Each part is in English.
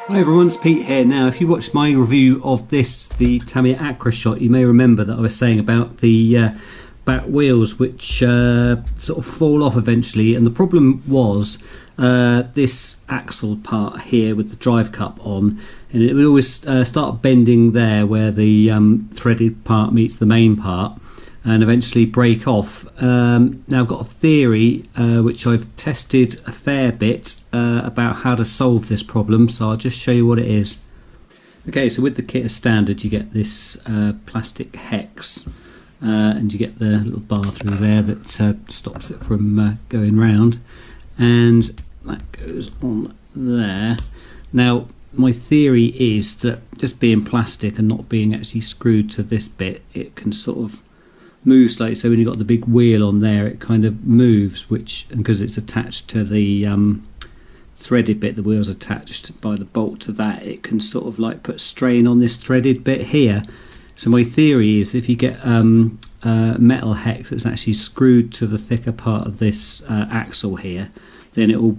Hi everyone, it's Pete here. Now, if you watched my review of the Tamiya Aqroshot, you may remember that I was saying about the back wheels which sort of fall off eventually, and the problem was this axle part here with the drive cup on, and it would always start bending there where the threaded part meets the main part and eventually break off. Now I've got a theory which I've tested a fair bit about how to solve this problem, so I'll just show you what it is. Okay, so with the kit as standard you get this plastic hex and you get the little bar through there that stops it from going round, and that goes on there. Now my theory is that just being plastic and not being actually screwed to this bit, it can sort of move slightly. So when you've got the big wheel on there, it kind of moves, which, because it's attached to the threaded bit, the wheel's attached by the bolt to that, it can sort of like put strain on this threaded bit here. So my theory is if you get metal hex that's actually screwed to the thicker part of this axle here, then it will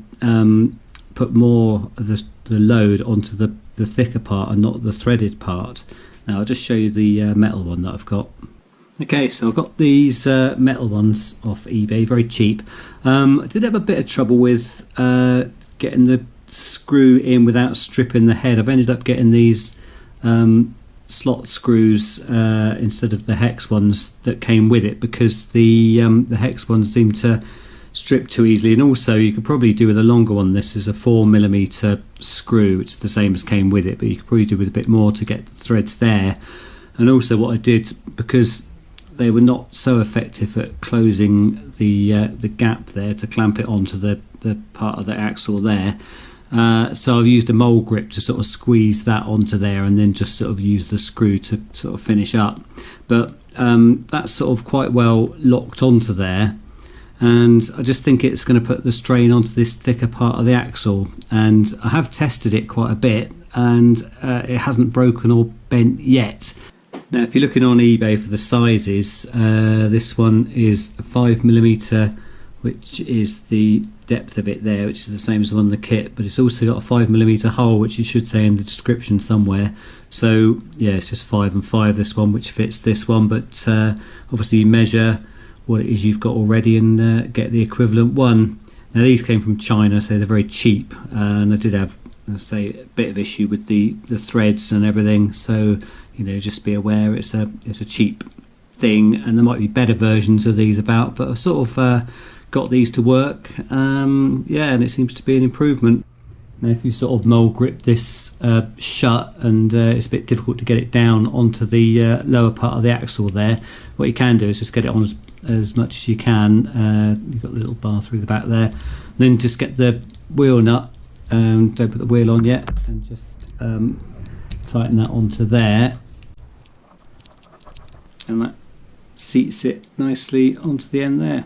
put more of the load onto the thicker part and not the threaded part. Now I'll just show you the metal one that I've got. Okay, so I've got these metal ones off eBay, very cheap. I did have a bit of trouble with getting the screw in without stripping the head. I've ended up getting these slot screws instead of the hex ones that came with it, because the hex ones seem to strip too easily. And also you could probably do with a longer one. This is a 4mm screw, which is the same as came with it, but you could probably do with a bit more to get the threads there. And also what I did, because they were not so effective at closing the gap there to clamp it onto the part of the axle there, so I've used a mole grip to sort of squeeze that onto there, and then just sort of use the screw to sort of finish up. But that's sort of quite well locked onto there, and I just think it's going to put the strain onto this thicker part of the axle. And I have tested it quite a bit, and it hasn't broken or bent yet. Now if you're looking on eBay for the sizes, this one is 5mm, which is the depth of it there, which is the same as the one in the kit, but it's also got a 5mm hole, which it should say in the description somewhere. So yeah, it's just 5 and 5, this one, which fits this one. But obviously you measure what it is you've got already and get the equivalent one. Now these came from China, so they're very cheap, and I did have, let's say, a bit of issue with the threads and everything, so you know, just be aware it's a cheap thing, and there might be better versions of these about, but I've sort of got these to work. Yeah, and it seems to be an improvement. Now if you sort of mole grip this shut, and it's a bit difficult to get it down onto the lower part of the axle there, what you can do is just get it on as much as you can. You've got the little bar through the back there, and then just get the wheel nut, don't put the wheel on yet, and just tighten that onto there, and that seats it nicely onto the end there.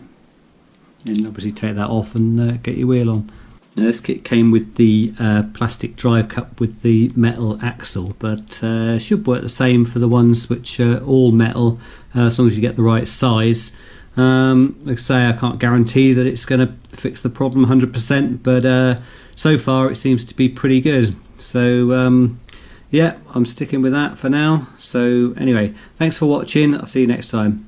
And obviously take that off and get your wheel on. Now this kit came with the plastic drive cup with the metal axle, but should work the same for the ones which are all metal, as long as you get the right size. Like I say, I can't guarantee that it's going to fix the problem 100%, but so far it seems to be pretty good. So yeah, I'm sticking with that for now. So anyway, thanks for watching. I'll see you next time.